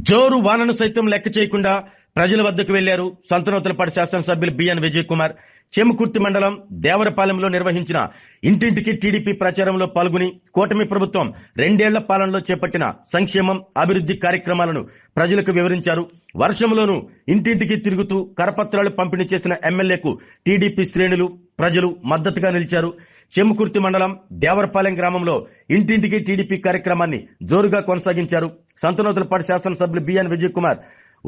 జోరు వానను సైతం లెక్క చేయకుండా ప్రజల వద్దకు వెళ్లారు సంతనూతలపాడు శాసనసభ్యులు బిఎన్ విజయ్ కుమార్. చేమకుర్తి మండలం దేవరపాలెంలో నిర్వహించిన ఇంటింటికి టీడీపీ ప్రచారంలో పాల్గొని కూటమి ప్రభుత్వం 2 ఏళ్ల పాలనలో చేపట్టిన సంక్షేమం, అభివృద్ధి కార్యక్రమాలను ప్రజలకు వివరించారు. వర్షంలోనూ ఇంటింటికి తిరుగుతూ కరపత్రాలు పంపిణీ చేసిన ఎమ్మెల్యేకు టీడీపీ శ్రేణులు, ప్రజలు మద్దతుగా నిలిచారు. చేమకుర్తి మండలం దేవరపాలెం గ్రామంలో ఇంటింటికి టీడీపీ కార్యక్రమాన్ని జోరుగా కొనసాగించారు. సంతనూతలపాడు శాసనసభ్యులు బిఎన్ విజయ్ కుమార్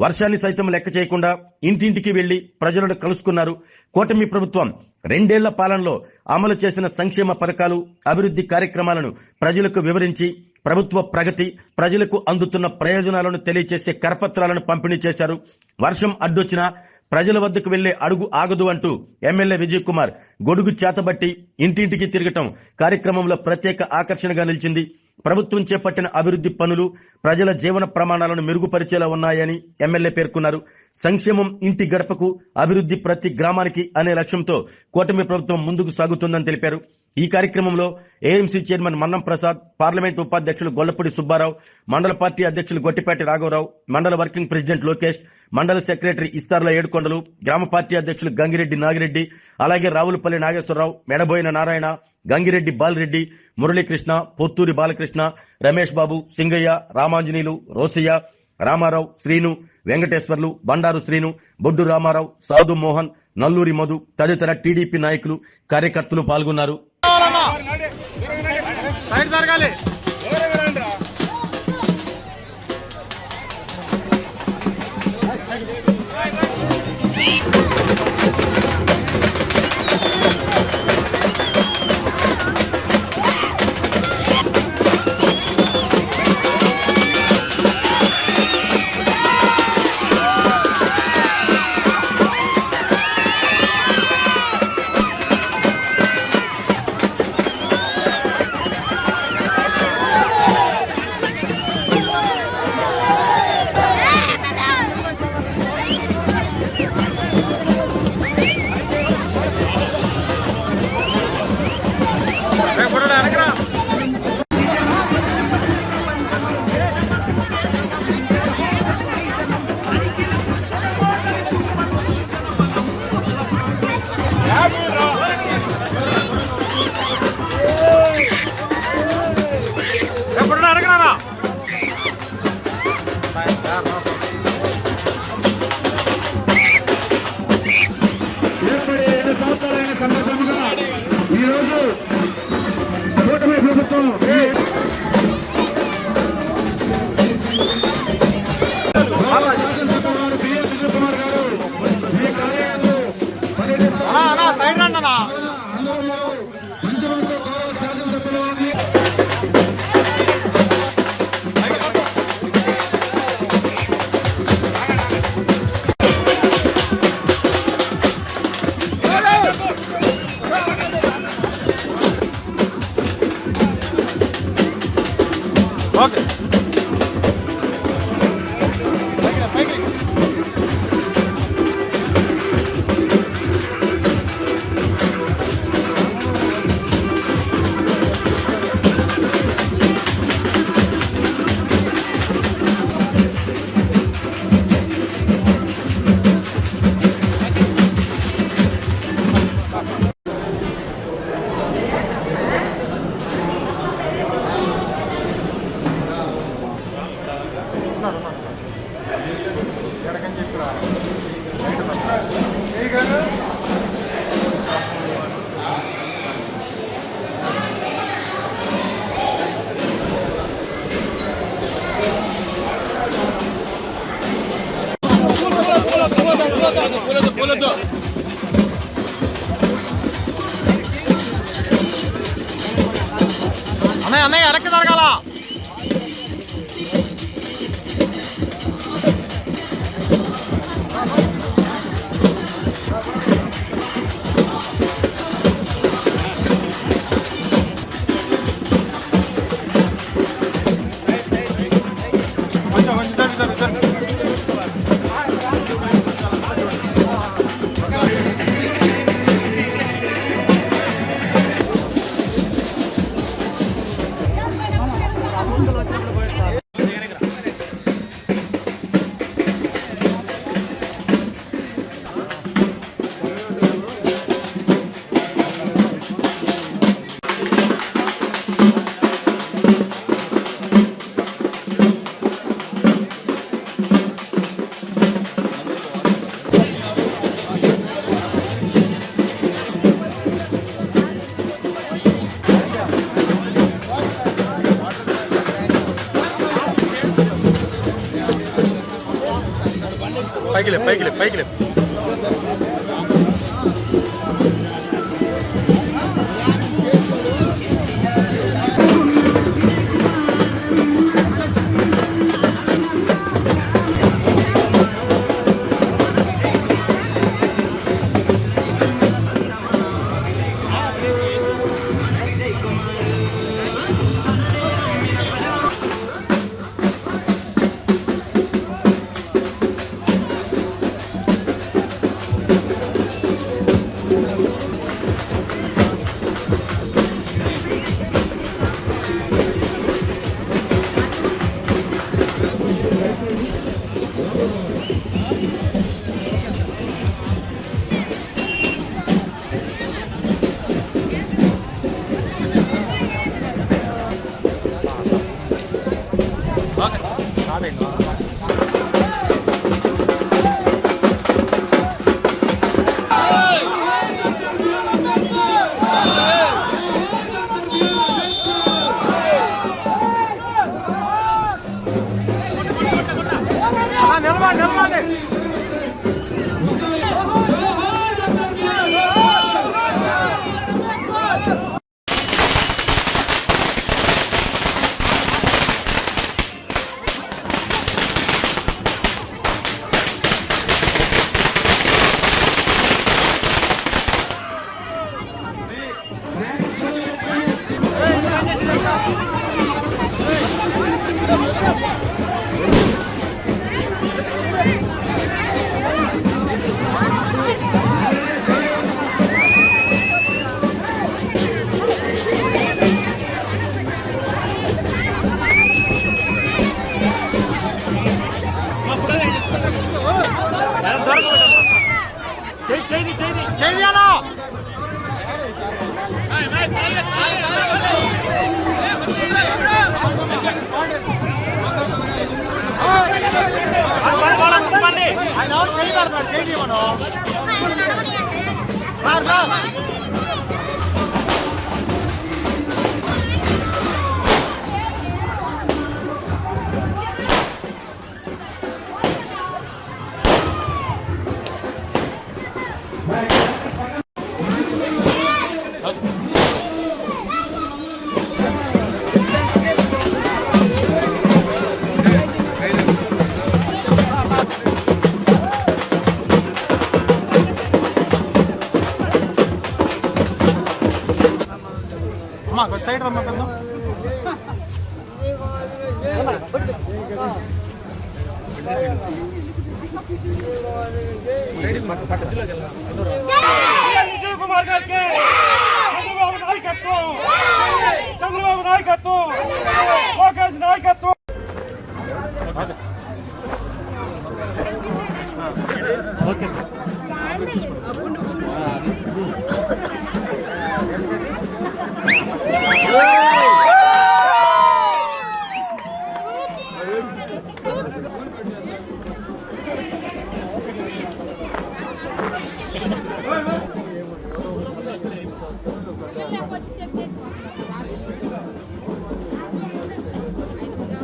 వర్షాన్ని సైతం లెక్క చేయకుండా ఇంటింటికి వెళ్లి ప్రజలను కలుసుకున్నారు. కూటమి ప్రభుత్వం 2 ఏళ్ల పాలనలో అమలు చేసిన సంక్షేమ పథకాలు, అభివృద్ధి కార్యక్రమాలను ప్రజలకు వివరించి ప్రభుత్వ ప్రగతి, ప్రజలకు అందుతున్న ప్రయోజనాలను తెలియజేసే కరపత్రాలను పంపిణీ చేశారు. వర్షం అడ్డొచ్చినా ప్రజల వద్దకు వెళ్లే అడుగు ఆగదు అంటూ ఎమ్మెల్యే విజయ్ కుమార్ గొడుగు చేతబట్టి ఇంటింటికి తిరగటం కార్యక్రమంలో ప్రత్యేక ఆకర్షణగా నిలిచింది. ప్రభుత్వం చేపట్టిన అభివృద్ధి పనులు ప్రజల జీవన ప్రమాణాలను మెరుగుపరిచేలా ఉన్నాయని ఎమ్మెల్యే పేర్కొన్నారు. సంక్షేమం ఇంటి గడపకు, అభివృద్ధి ప్రతి గ్రామానికి అనే లక్ష్యంతో కూటమి ప్రభుత్వం ముందుకు సాగుతుందని తెలిపారు. ఈ కార్యక్రమంలో ఏఎంసీ చైర్మన్ మన్నం ప్రసాద్, పార్లమెంట్ ఉపాధ్యక్షులు గొల్లపూడి సుబ్బారావు, మండల పార్టీ అధ్యక్షులు గొట్టిపాటి రాఘవరావు, మండల వర్కింగ్ ప్రెసిడెంట్ లోకేష్, మండల సెక్రటరీ ఇస్తార్ల ఏడుకొండలు, గ్రామ పార్టీ అధ్యక్షులు గంగిరెడ్డి నాగిరెడ్డి, అలాగే రావులపల్లి నాగేశ్వరరావు, మెడబోయిన నారాయణ, గంగిరెడ్డి బాలరెడ్డి, మురళీకృష్ణ, పొత్తూరి బాలకృష్ణ, రమేష్ బాబు, సింగయ్య, రామాంజనీయులు, రోసయ్య, రామారావు, శ్రీను, వెంకటేశ్వర్లు, బండారు శ్రీను, బొడ్డు రామారావు, సాధు మోహన్, నల్లూరి మధు తదితర టీడీపీ నాయకులు, కార్యకర్తలు పాల్గొన్నారు. ఈరోజు కూటమి ప్రభుత్వం సైడ్ రండి అన్న. ఓకే అన్నయ్య అన్నయ్య వెనక్కి జరగాల. పైకి లేపు నిలబడి చేయాలా ఆయన ఎవరు చేయగలుగుతారు చేయమను సార్ సార్ అమ్మా కొంచెం సైడ్ రమ్మా పెద్దాం విజయ్ కుమార్ గారికి చంద్రబాబు నాయకత్వం, చంద్రబాబు నాయకత్వం, లోకేష్ నాయకత్వం. ఓకే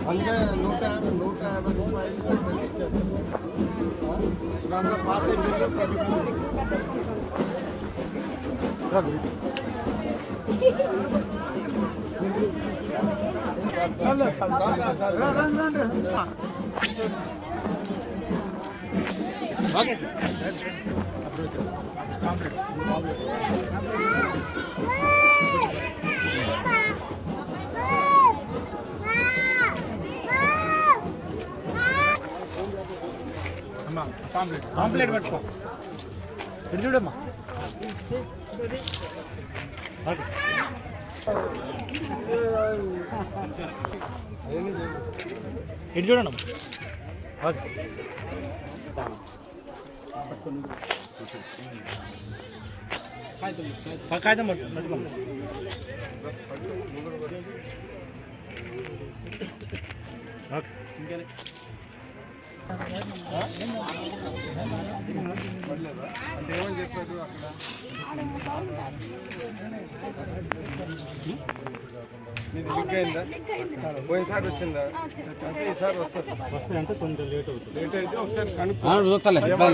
అంటే 150 రూపాయలు ఇచ్చేస్తారు. దాంతో పాత ఇల్లు ఓకే సార్ అమ్మా కాంప్లీట్ పట్టుకో ఇటు చూడమ్మా ఓకే ఇటు చూడండి అమ్మా ఓకే కాగితం పట్టుకోమ్మా ఓకే ఇంకేనే అంటే ఏమని చెప్పారు అక్కడ? ఇది లింక్ అయిందా? పోయినసారి వచ్చిందా? అంటే ఈసారి వస్తుంది. అంటే కొంచెం లేట్ అవుతుంది. లేట్ అయితే ఒకసారి కనుక్కో.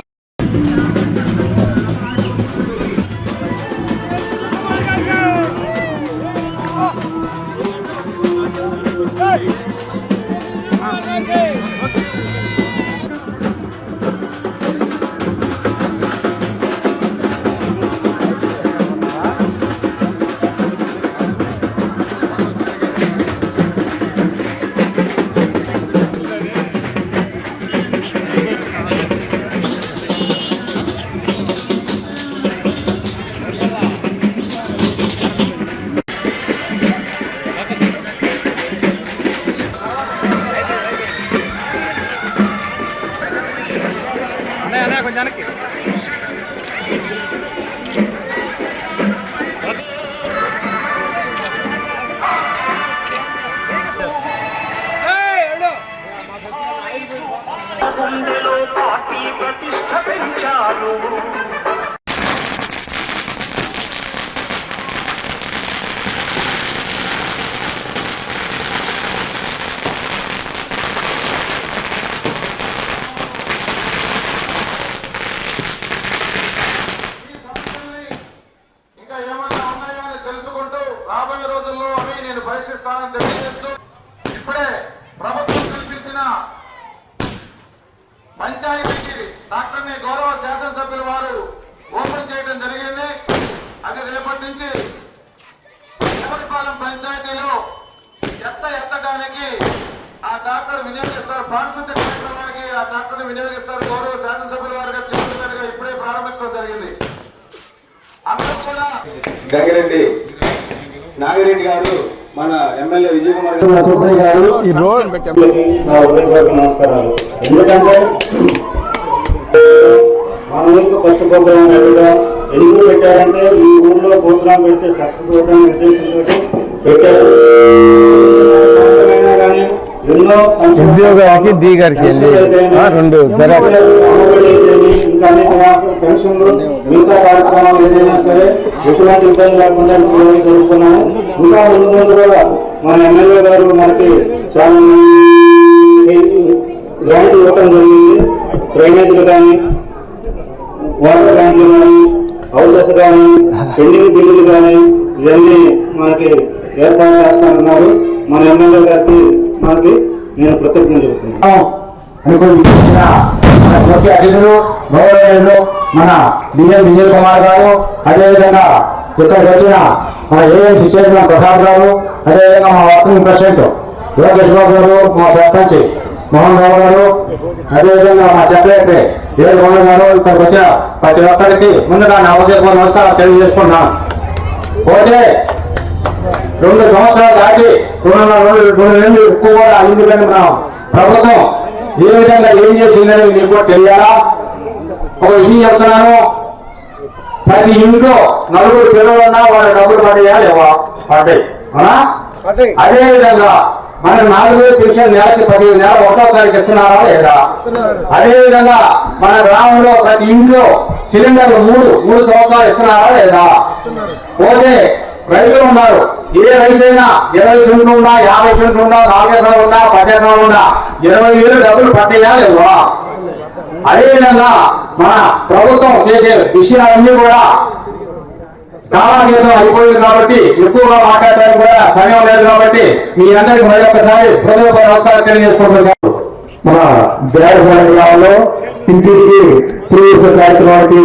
రాబోయే రోజుల్లో అవి నేను పరీక్షిస్తానని తెలియజేస్తూ ఇప్పుడే ప్రభుత్వం కల్పించిన పంచాయతీకి డాక్టర్ని గౌరవ శాసనసభ్యుల వారు ఓపెన్ చేయడం జరిగింది. అది రేపటి నుంచి ఎవరిపాలెం పంచాయతీలో ఎత్తడానికి ఆ డాక్టర్ వినియోగిస్తారు. పారిశుద్ధ్య కార్యక్రమానికి ఆ డాక్టర్ని వినియోగిస్తారు. గౌరవ శాసనసభ్యుల వారిగా చెప్పినట్టుగా ఇప్పుడే ప్రారంభించడం జరిగింది. అందరూ కూడా గంగిరెడ్డి నాగిరెడ్డి గారు, మన ఎమ్మెల్యే విజయ్ కుమార్ గారు ఈ రోడ్ నమస్కారాలు. ఎందుకంటే మన ఊరికి ఫస్ట్ ప్రోగ్రాం ఎందుకు పెట్టారంటే ఈ ఊళ్ళో ప్రోగ్రాం పెడితే సక్సెస్ అవుతామనే ఉద్దేశంతో పెట్టారు. కానీ ఎన్నో ఉద్యోగానికి డి గారికి రెండు జెరాక్స్ ఇంకా అనేక పెన్షన్లు మిగతా కార్యక్రమాలు ఏదైనా సరే ఎటువంటి ఇబ్బంది లేకుండా జరుగుతున్నాము. ఇంకా ముందు ముందు కూడా మన ఎమ్మెల్యే గారు మనకి చాలా గ్రాంట్ ఇవ్వటం జరిగింది. డ్రైనేజీలు కానీ, వాటర్ ట్యాంకులు కానీ, హౌసెస్ కానీ, పెండింగ్ బిల్లులు కానీ ఇవన్నీ మనకి ఏర్పాటు చేస్తానన్నారు. మన ఎమ్మెల్యే గారికి మనకి నేను కృతజ్ఞతలు చెబుతున్నాను. మన ముఖ్య అతిథులు గౌరవనీయులు మన బిఎం విజయ్ కుమార్ గారు, అదేవిధంగా ఇక్కడికి వచ్చిన మన ఏఎంసీ చైర్మన్ ప్రసాద్ గారు, అదేవిధంగా మా వర్కింగ్ ప్రెసిడెంట్ లోకేష్ బాబు గారు, మా సర్పంచ్ మోహన్ రావు గారు, అదేవిధంగా మా సెక్రటరీ వీరగౌడ గారు, ఇక్కడికి వచ్చిన ప్రతి ఒక్కరికి ముందుగా నా ఉదయం నమస్కారం తెలియజేసుకున్నాను. పోతే 2 సంవత్సరాలు దాటి 2 నెలలు ఎక్కువ కూడా అయింది. కానీ మన ప్రభుత్వం ఏ విధంగా ఏం చేసిందని మీకు కూడా తెలియాలా? ఒక విషయం చెప్తున్నాను. ప్రతి ఇంట్లో 4 పిల్లలున్నా వాళ్ళ డబ్బులు పడ్డాయా లేవా? పడ్డాయి. అవునా? అదేవిధంగా మన 4,000 పెన్షన్ నెలకి 15 నెలలు 1వ తారీఖు ఇస్తున్నారా లేదా? అదేవిధంగా మన గ్రామంలో ప్రతి ఇంట్లో సిలిండర్లు 3 సంవత్సరాలు ఇస్తున్నారా లేదా? పోతే రైతులు ఉన్నారు. ఏ రైతైనా 20 సెంట్లు ఉన్నా, 50 సెంట్లు ఉన్నా, 4 ఎకరాలు ఉన్నా, 10 ఎకరాలు ఉన్నా 20,000 డబ్బులు పడ్డాయా లేవా? అదేవిధంగా మన ప్రభుత్వం చేసే విషయాలన్నీ కూడా కాలాతీతం అయిపోయింది కాబట్టి ఎక్కువగా మాట్లాడడానికి కూడా సమయం లేదు కాబట్టి మీ అందరికి మరొకసారి హృదయపూర్వక నమస్కారం తెలియజేసుకుంటున్నాను. మన గ్రామంలో ఇంటికి చేసే కార్యక్రమానికి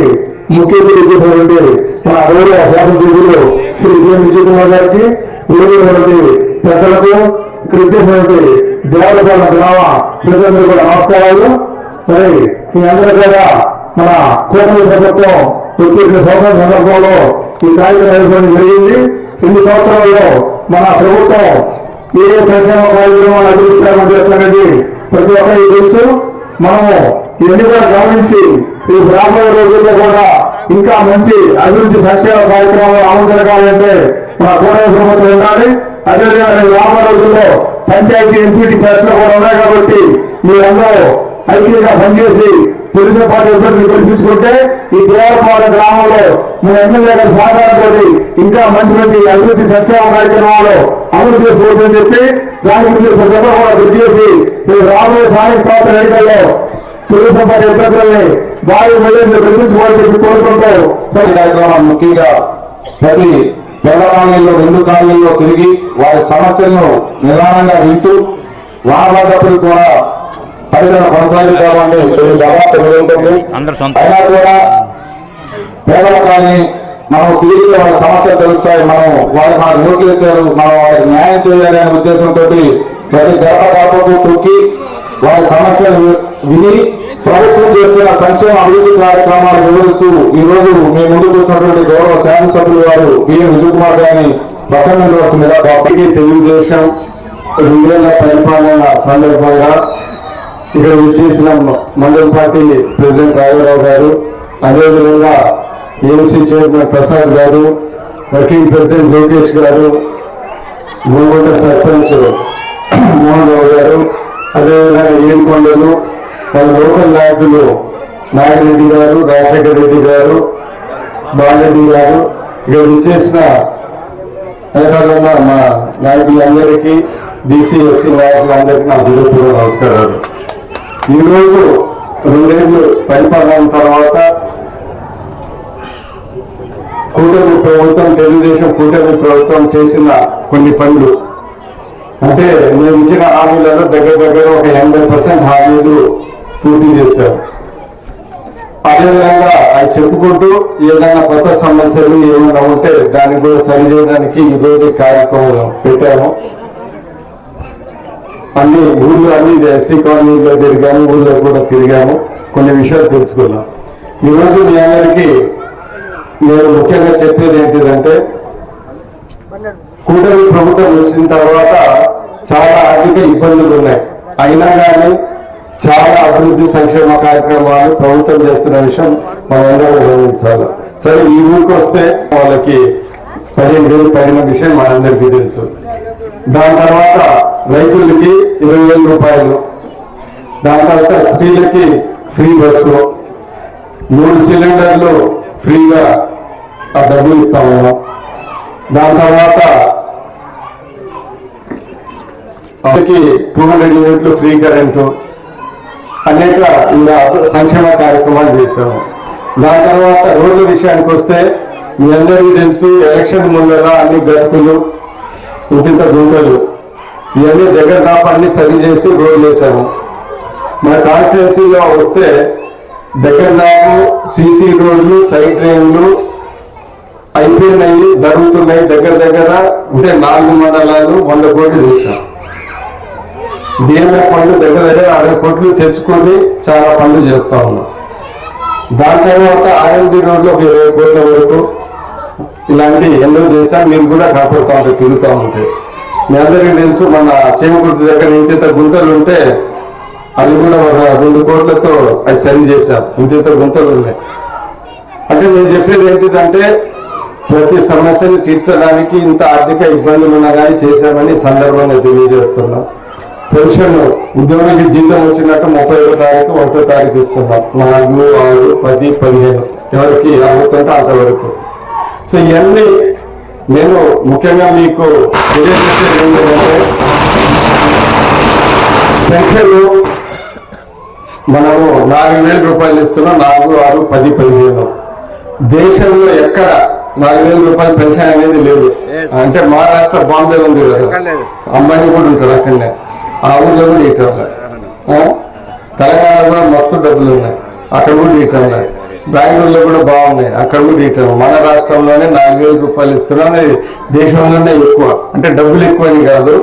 ముఖ్య చేసినటువంటి మన గౌరవ శాసనసభ్యులు శ్రీ విజయ్ కుమార్ గారికి, ఊరినటువంటి పెద్దలకు, ఇక్కడ ఇచ్చేసినటువంటి దేవరపాలెం గ్రామ ప్రజలందరూ కూడా నమస్కారాలు. మరి మీ అందరూ కూడా మన కూటమి ప్రభుత్వం వచ్చే సంవత్సరం సందర్భంలో ఈ కార్యక్రమం నిర్వహించడం జరిగింది. 2 సంవత్సరాల్లో మన ప్రభుత్వం ఏ సంక్షేమ కార్యక్రమాలు అభివృద్ధి చేస్తున్నది ప్రతి ఒక్కరికి తెలుసు. మనము ఇవన్నీ కూడా గమనించి ఈ రాబోయే రోజుల్లో కూడా ఇంకా మంచి అభివృద్ధి సంక్షేమ కార్యక్రమాలు అమలు జరగాలంటే మన కూటమి ప్రభుత్వం ఉండాలి. అదేవిధంగా రాబోయే రోజుల్లో పంచాయతీ ఎంపీటీ సెలక్షన్ కూడా ఉన్నాయి కాబట్టి మీరందరూ ఐక్యంగా పనిచేసి తెలుగుదేశం పార్టీ అభ్యర్థులు గెలిపించుకుంటే ఈ దేవరపాలెం గ్రామంలో మన ఎమ్మెల్యే గారి సహకారంతో ఇంకా మంచి మంచి అభివృద్ధి సంక్షేమ కార్యక్రమాలు అమలు చేసుకోవచ్చని చెప్పి దానికి మీరు ప్రతి ఒక్కరు కూడా గుర్తు చేసి రాబోయే స్థానిక సంస్థల ఎన్నికల్లో తెలుగుదేశం పార్టీ అభ్యర్థులని భారీ మహిళలు గెలిపించుకోవాలని చెప్పి కోరుకుంటూ కార్యక్రమాలు ముఖ్యంగా ప్రతి పేదవాళ్ళలో 2 కాలనీల్లో తిరిగి వారి సమస్యలను నిదానంగా వింటూ వారపడినప్పుడు కూడా పరిగణ కొనసాగించాలని అయినా కూడా పేదల కానీ మనం తిరిగి వాళ్ళ సమస్యలు తెలుస్తాయి, మనం వాళ్ళు మనకు ఓట్లేశారు, మనం వాళ్ళకి న్యాయం చేయాలి అనే ఉద్దేశంతో ప్రతి గడపకు తొక్కి వారి సమస్యలు విని ప్రభుత్వం చేస్తున్న సంక్షేమ అభివృద్ధి కార్యక్రమాలు వివరిస్తూ ఈ రోజు మీ ముందుకు వచ్చినటువంటి గౌరవ శాసనసభ్యులు వారు బిఎన్ విజయ్ కుమార్ గారిని ప్రసంగించవలసిందిగా బాబుకి తెలుగుదేశం 2 ఏళ్ల పరిపాలన సందర్భంగా ఇక్కడ చేసిన మండల పార్టీ ప్రెసిడెంట్ రాఘవరావు గారు, అదేవిధంగా ఏఎంసీ చైర్మన్ ప్రసాద్ గారు, వర్కింగ్ ప్రెసిడెంట్ లోకేష్ గారు, గోల్కొండ సర్పంచ్ మోహన్ రావు గారు, అదేవిధంగా ఏడుకొండలు వాళ్ళ లోకల్ నాయకులు నాగిరెడ్డి గారు, రాజశేఖర్ రెడ్డి గారు, బాలరెడ్డి గారు, ఇక్కడ విచ్చేసిన అదేవిధంగా మా నాయకులందరికీ, బీసీ ఎస్సీ నాయకులందరికీ నా హృదయపూర్వక నమస్కారాలు. ఈరోజు 2 ఏళ్ళు పరిపాలన తర్వాత కూటమి ప్రభుత్వం, తెలుగుదేశం కూటమి ప్రభుత్వం చేసిన కొన్ని పనులు అంటే మేము ఇచ్చిన హామీలలో దగ్గర ఒక 80% హామీలు పూర్తి చేశారు. అదేవిధంగా అది చెప్పుకుంటూ ఏదైనా కొత్త సమస్యలు ఏమైనా ఉంటే దాన్ని కూడా సరి చేయడానికి ఈరోజు కార్యక్రమం పెట్టాము. అన్ని ఊళ్ళో అన్ని ఎస్సీ కాలనీలో తిరిగాము, ఊళ్ళో కూడా తిరిగాము, కొన్ని విషయాలు తెలుసుకున్నాం. ఈరోజు మీ అందరికీ నేను ముఖ్యంగా చెప్పేది ఏంటిదంటే కూటమి ప్రభుత్వం వచ్చిన తర్వాత చాలా ఆర్థిక ఇబ్బందులు ఉన్నాయి, అయినా కానీ చాలా అభివృద్ధి సంక్షేమ కార్యక్రమాలు ప్రభుత్వం చేస్తున్న విషయం మనందరం గమనించాలి. సరే ఈ ఊరికి వస్తే వాళ్ళకి 15,000 పడిన విషయం మనందరికీ తెలుసు. దాని తర్వాత రైతులకి 20,000 రూపాయలు, దాని తర్వాత స్త్రీలకి ఫ్రీ బస్సు, 3 సిలిండర్లు ఫ్రీగా ఆ డబ్బులు ఇస్తాము. దాని తర్వాత 200 యూనిట్లు ఫ్రీ కరెంటు, అనేక ఇలా సంక్షేమ కార్యక్రమాలు చేశాము. దాని తర్వాత రోడ్ల విషయానికి వస్తే మీ అందరికీ తెలుసు, ఎలక్షన్ ముందర అన్ని గతుకులు, ఇంత గుంతలు ఇవన్నీ దగ్గర దాపా అన్ని సరి చేసి రోడ్లు వేసాము. మన కాన్స్టిట్యున్సీలో వస్తే దగ్గర దాపు సీసీ రోడ్లు, సైడ్ డ్రైన్లు అయిపోయినాయి, జరుగుతున్నాయి. దగ్గర అంటే 4 మండలాలు 100 కోట్లు చేశాం. డిఎంఎఫ్ ఫండ్ దగ్గర 60 కోట్లు తెచ్చుకొని చాలా పనులు చేస్తా ఉన్నాం. దాని తర్వాత ఆర్ఎండి రోడ్లు ఒక 20 కోట్ల వరకు ఇలాంటి ఎన్నో చేశాం. మీరు కూడా కాపాడుతూ ఉంటాయి, తిరుగుతూ ఉంటాయి. మీ అందరికీ తెలుసు, మన చేమకుర్తి దగ్గర ఇంత గుంతలు ఉంటే అది కూడా ఒక 2 కోట్లతో అది సరి చేశాం. ఇంత గుంతలు ఉన్నాయి. అంటే నేను చెప్పేది ఏంటిదంటే ప్రతి సమస్యను తీర్చడానికి ఇంత ఆర్థిక ఇబ్బందులు ఉన్నా కానీ చేశామని సందర్భంగా తెలియజేస్తున్నాం. పెన్షన్ ఉద్యోగులకి జీతం వచ్చినట్టు 31వ తారీఖు 1వ తారీఖు ఇస్తున్నాం. 4, 6, 10, 15 ఎవరికి అవుతుంటే అంతవరకు. సో ఇవన్నీ నేను ముఖ్యంగా మీకు తెలియజేసేది ఏంటంటే పెన్షన్ మనము 4,000 రూపాయలు ఇస్తున్నాం. 4, 6, 10, 15 దేశంలో ఎక్కడ 4,000 రూపాయల పెన్షన్ అనేది లేదు. అంటే మహారాష్ట్ర, బాంబే ఉంది కదా, అంబానీ కూడా ఉంటాడు అక్కడనే, ఆ ఊళ్ళో కూడా ఇట్లా. తెలంగాణ కూడా మస్తు డబ్బులు ఉన్నాయి, అక్కడ కూడా ఇట్లా. బెంగళూరులో కూడా బాగున్నాయి, అక్కడ కూడా ఇట్లా. మన రాష్ట్రంలోనే 4,000 రూపాయలు ఇస్తున్నాం. దేశంలోనే ఎక్కువ, అంటే డబ్బులు ఎక్కువ అని కాదు,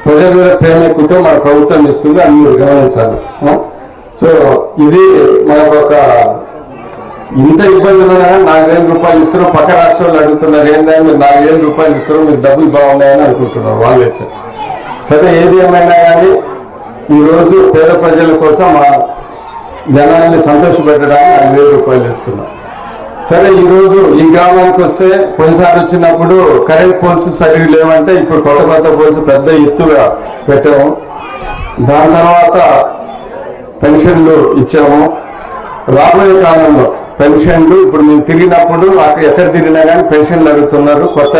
ప్రజల మీద ప్రేమ ఎక్కువతో మన ప్రభుత్వం ఇస్తుంది, అని మీరు గమనించాలి. సో ఇది మనకు ఒక ఇంత ఇబ్బందులు ఉన్నా 4,000 రూపాయలు ఇస్తున్నాం. పక్క రాష్ట్రాలు అడుగుతున్నారు ఏంటంటే మీరు 4,000 రూపాయలు ఇస్తున్నాం, మీరు డబ్బులు బాగున్నాయని అనుకుంటున్నారు వాళ్ళైతే. సరే ఏది ఏమైనా కానీ ఈరోజు పేద ప్రజల కోసం మా జనాన్ని సంతోషపెట్టడానికి 4,000 రూపాయలు ఇస్తున్నాం. సరే ఈరోజు ఈ గ్రామానికి వస్తే కొన్నిసార్లు వచ్చినప్పుడు కరెంట్ పోల్స్ సరిగ్గా లేవంటే ఇప్పుడు కొత్త పోల్స్ పెద్ద ఎత్తుగా పెట్టాము. దాని తర్వాత పెన్షన్ పెన్షన్లు ఇచ్చాము. రాబోయే కాలంలో పెన్షన్లు ఇప్పుడు మేము తిరిగినప్పుడు అక్కడ ఎక్కడ తిరిగినా కానీ పెన్షన్లు అడుగుతున్నారు, కొత్త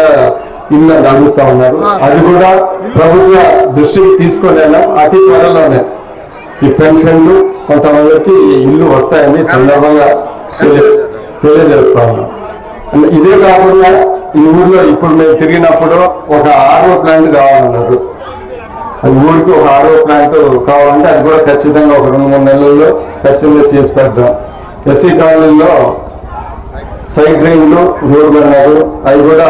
ఇల్లు అడుగుతా ఉన్నారు. అది కూడా ప్రభుత్వ దృష్టికి తీసుకునేలా అతి త్వరలోనే ఈ పెన్షన్లు కొంతమందికి ఇల్లు వస్తాయని సందర్భంగా తెలియజేస్తా ఉన్నాం. ఇదే కాకుండా ఈ ఊర్లో ఇప్పుడు మేము తిరిగినప్పుడు ఒక RO ప్లాంట్ కావాలన్నారు. అది ఊరికి ఒక RO ప్లాంట్ కావాలంటే అది కూడా ఖచ్చితంగా ఒక 2-3 నెలల్లో ఖచ్చితంగా చేసి పెడతాం. SC కాలనీలో సైడ్ డ్రైన్లు రోడ్లు అన్నారు, అవి కూడా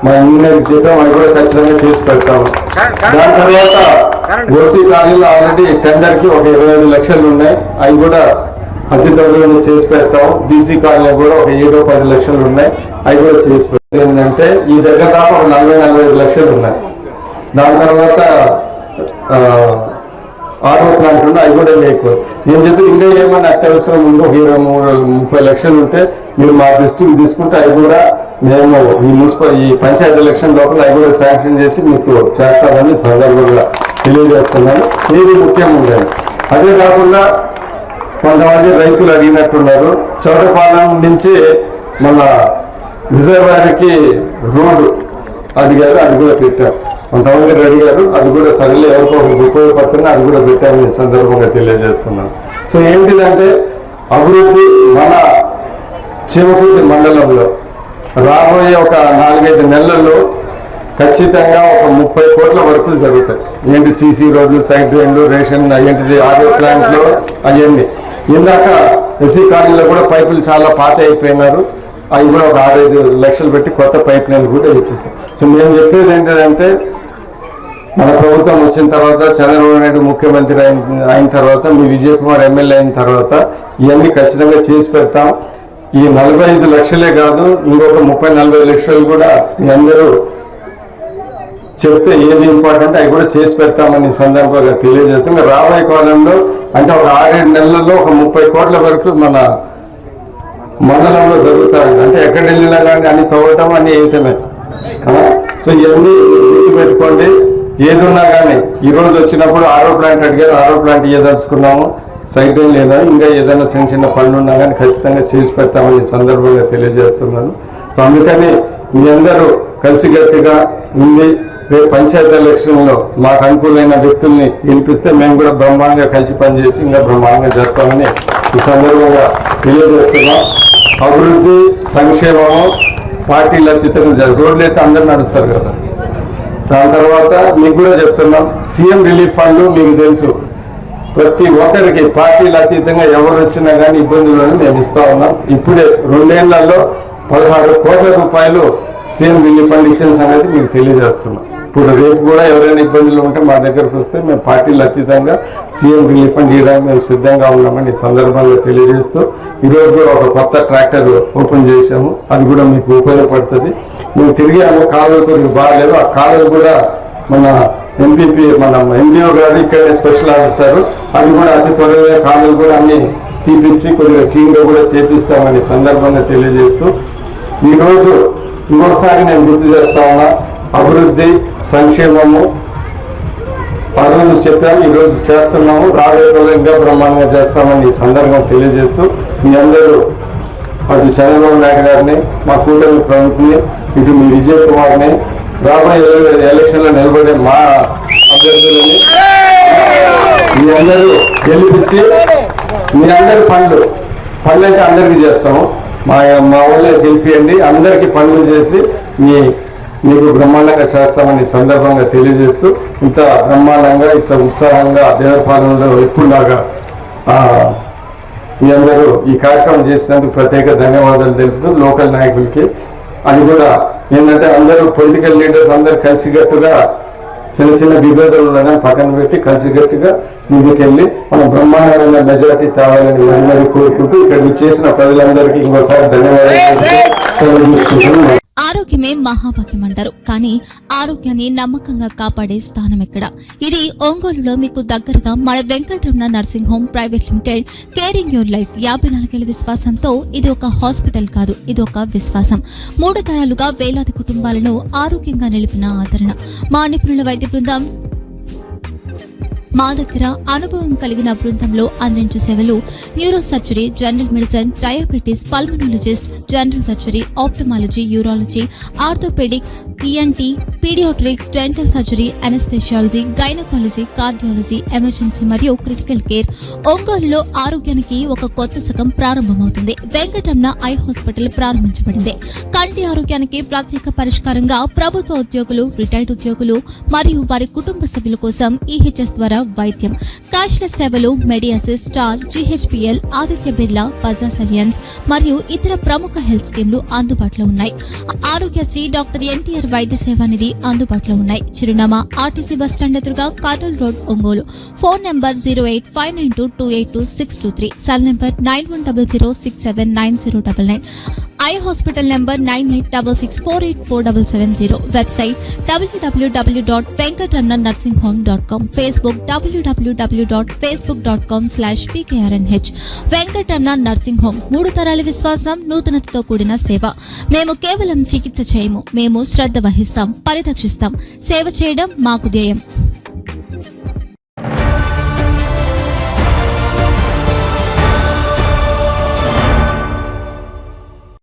మా ఇంజనీరింగ్ చేయడం, అవి కూడా ఖచ్చితంగా చేసి పెడతాము. దాని తర్వాత OC కాలనీలో ఆల్రెడీ టెండర్కి ఒక 25 లక్షలు ఉన్నాయి, అవి కూడా అతి త్వరలో చేసి పెడతాం. BC కాలనీ కూడా ఒక 7-10 లక్షలు ఉన్నాయి, అవి కూడా చేసి పెడతాం. ఏంటంటే ఈ దగ్గర దాకా ఒక 40-45 లక్షలు ఉన్నాయి. దాని తర్వాత RO ప్లాంట్ ఉంటే అవి కూడా లేకపోతే నేను చెప్పి ఇంకా ఏమైనా అత్యవసరం ఉందో 20-30 లక్షలు ఉంటే మీరు మా దృష్టికి తీసుకుంటే అవి కూడా మేము ఈ పంచాయతీ ఎలక్షన్ లోపల అవి కూడా శాంక్షన్ చేసి మీకు చేస్తామని సందర్భంగా తెలియజేస్తున్నాను. ఇది ముఖ్యంగా అదే కాకుండా కొంతమంది రైతులు అడిగినట్టున్నారు, చౌడపాలెం నుంచి మన రిజర్వాయర్కి రోడ్డు అడిగారు, అది కూడా పెట్టారు. కొంతమంది అడిగారు, అది కూడా సరిగ్గా ఎవరికో ఉపయోగపడుతుంది, అది కూడా పెట్టామని సందర్భంగా తెలియజేస్తున్నాను. సో ఏంటిదంటే అభివృద్ధి మన చీమకుర్తి మండలంలో రాబోయే ఒక 4-5 నెలల్లో ఖచ్చితంగా ఒక 30 కోట్ల వరకు జరుగుతాయి. ఏంటి CC రోడ్లు, సైడ్ డ్రైన్లు, రేషన్, ఏంటిది RO ప్లాంట్లు అవన్నీ. ఇందాక SC కాలనీలో కూడా పైపులు చాలా పాత అయిపోయినారు, అవి కూడా ఒక 6-5 లక్షలు పెట్టి కొత్త పైప్ లైన్ కూడా ఇప్పిస్తాం. సో మేము చెప్పేది ఏంటంటే మన ప్రభుత్వం వచ్చిన తర్వాత, చంద్రబాబు నాయుడు ముఖ్యమంత్రి అయిన తర్వాత, మీ విజయ్ కుమార్ ఎమ్మెల్యే అయిన తర్వాత ఇవన్నీ ఖచ్చితంగా చేసి పెడతాం. ఈ 45 లక్షలే కాదు, ఇంకొక 30-40 లక్షలు కూడా మీ అందరూ చెప్తే ఏది ఇంపార్టెంట్ అవి కూడా చేసి పెడతామని సందర్భంగా తెలియజేస్తాం. రాబోయే కాలంలో అంటే ఒక 6-7 నెలల్లో ఒక 30 కోట్ల వరకు మన మండలంలో జరుగుతాయి. అంటే ఎక్కడ వెళ్ళినా కానీ అన్ని తవ్వటం అన్ని వేయటమే. సో ఇవన్నీ గుర్తుపెట్టుకోండి. ఏది ఉన్నా కానీ ఈరోజు వచ్చినప్పుడు RO ప్లాంట్ అడిగారు, RO ప్లాంట్ ఇవ్వదలుచుకున్నాము, సైడ్ లైన్ లేదా ఇంకా ఏదైనా చిన్న పనులు ఉన్నా కానీ ఖచ్చితంగా చేసి పెడతామని సందర్భంగా తెలియజేస్తున్నాను. సో అందుకని మీ అందరూ కలిసికట్టుగా ఉంది. రేపు పంచాయతీ ఎలక్షన్లో మాకు అనుకూలమైన వ్యక్తుల్ని గెలిపిస్తే మేము కూడా బ్రహ్మాండంగా కలిసి పనిచేసి ఇంకా బ్రహ్మాండంగా చేస్తామని ఈ సందర్భంగా తెలియజేస్తున్నాం. అభివృద్ధి, సంక్షేమము పార్టీల అతీతంగా రోడ్లు అయితే అందరూ నడుస్తారు కదా. దాని తర్వాత మీకు కూడా చెప్తున్నాం, CM రిలీఫ్ ఫండ్ మీకు తెలుసు, ప్రతి ఒక్కరికి పార్టీల అతీతంగా ఎవరు వచ్చినా కానీ ఇబ్బందులను మేము ఇస్తా ఉన్నాం. ఇప్పుడే 2 ఏళ్లలో 16 కోట్ల రూపాయలు CM రిలీఫ్ ఫండ్ ఇచ్చిన సంగతి మీకు తెలియజేస్తున్నాం. ఇప్పుడు రేపు కూడా ఎవరైనా ఇబ్బందులు ఉంటే మా దగ్గరకు వస్తే మేము పార్టీలు అతీతంగా CM రిలీఫ్ ఫండ్ ఇవ్వడానికి మేము సిద్ధంగా ఉన్నామని సందర్భంగా తెలియజేస్తూ, ఈరోజు కూడా ఒక కొత్త ట్రాక్టర్ ఓపెన్ చేశాము, అది కూడా మీకు ఉపయోగపడుతుంది. మేము తిరిగాము, కాలువలు కొద్దిగా బాగాలేదు, ఆ కాలువలు కూడా మన మన MDO గారు ఇక్కడే స్పెషల్ ఆఫీసర్, అది కూడా అతి త్వరగా కాలువలు కూడా అన్ని తీపిచ్చి కొద్దిగా క్లీన్గా కూడా చేపిస్తామని సందర్భంగా తెలియజేస్తూ, ఈరోజు ఇంకొకసారి నేను గుర్తు చేస్తా ఉన్నా, అభివృద్ధి, సంక్షేమము ఆ రోజు చెప్పాము, ఈరోజు చేస్తున్నాము, రాబోయే రోజులు ఇంకా బ్రహ్మాండంగా చేస్తామని ఈ సందర్భం తెలియజేస్తూ, మీ అందరూ అటు చంద్రబాబు నాయుడు గారిని, మా కూటమి ప్రముఖుని, ఇటు మీ విజయ్ కుమార్ని, రాబోయే ఎలక్షన్లో నిలబడే మా అభ్యర్థులని మీ అందరూ గెలిపించి మీ అందరి పనులు అయితే అందరికీ చేస్తాము, మా వాళ్ళే గెలిపియండి, అందరికీ పనులు చేసి మీకు బ్రహ్మాండంగా చేస్తామని సందర్భంగా తెలియజేస్తూ, ఇంత బ్రహ్మాండంగా ఇంత ఉత్సాహంగా దేవరపాలెంలో ఎప్పుడులాగా మీ అందరూ ఈ కార్యక్రమం చేసినందుకు ప్రత్యేక ధన్యవాదాలు తెలుపుతూ, లోకల్ నాయకులకి అది కూడా ఏంటంటే అందరూ పొలిటికల్ లీడర్స్ అందరూ కలిసికట్టుగా చిన్న విభేదాలు ఉండగా పక్కన పెట్టి కలిసికట్టుగా ముందుకెళ్ళి మనం బ్రహ్మాండమైన మెజారిటీ తేవాలని అందరూ కోరుకుంటూ ఇక్కడ చేసిన ప్రజలందరికీ ఇంకోసారి ధన్యవాదాలు. ఆరోగ్యమే మహాభాగ్యం అంటారు, కానీ ఆరోగ్యాన్ని నమ్మకంగా కాపాడే స్థానం ఎక్కడ? ఇది ఒంగోలులో మీకు దగ్గరగా మన Venkataramana nursing home private limited. Caring your life 54 ఏళ్ల విశ్వాసంతో ఇది ఒక హాస్పిటల్ కాదు, ఇది ఒక విశ్వాసం. 3 తరాలుగా వేలాది కుటుంబాలను ఆరోగ్యంగా నిలిపిన ఆదరణ. మా నిపుణుల వైద్య బృందం మా దగ్గర అనుభవం కలిగిన బృందంలో అందించు సేవలు neuro surgery, general medicine, diabetes, pulmonologist, general surgery, ophthalmology, urology, orthopaedic, ENT, paediatrics, dental surgery, anaesthesiology, gynaecology, cardiology, emergency మరియు క్రిటికల్ కేర్. ఒంగోలులో ఆరోగ్యానికి ఒక కొత్త శకం ప్రారంభమవుతుంది. వెంకటరమణ ఐ హాస్పిటల్ ప్రారంభించబడింది. కంటి ఆరోగ్యానికి ప్రత్యేక పరిష్కారంగా ప్రభుత్వ ఉద్యోగులు, రిటైర్డ్ ఉద్యోగులు మరియు వారి కుటుంబ సభ్యుల కోసం EHS ద్వారా వైద్యం, క్యాష్లెస్ సేవలు, Mediassist, Star, GHPL, Aditya Birla, Bajaj Allianz మరియు ఇతర ప్రముఖ హెల్త్ స్కీమ్లు అందుబాటులో ఉన్నాయి. ఆరోగ్యశ్రీ, డాక్టర్ NTR వైద్య సేవా నిధి అందుబాటులో ఉన్నాయి. చిరునామా RTC బస్టాండ్ ఎదురుగా, Kurnool road, Ongole. Phone number 08592282623, cell number 9100679099. Eye hospital number 9866484770. Website www.venkatramannursing.com. Facebook www.facebook.com/VKRNH. Venkataramana nursing home, 3 తరాల విశ్వాసం, నూతనతతో కూడిన సేవ. మేము కేవలం చికిత్స చేయము, మేము శ్రద్ధ వహిస్తాం, పరిరక్షిస్తాం. సేవ చేయడం మాకు ధ్యేయం.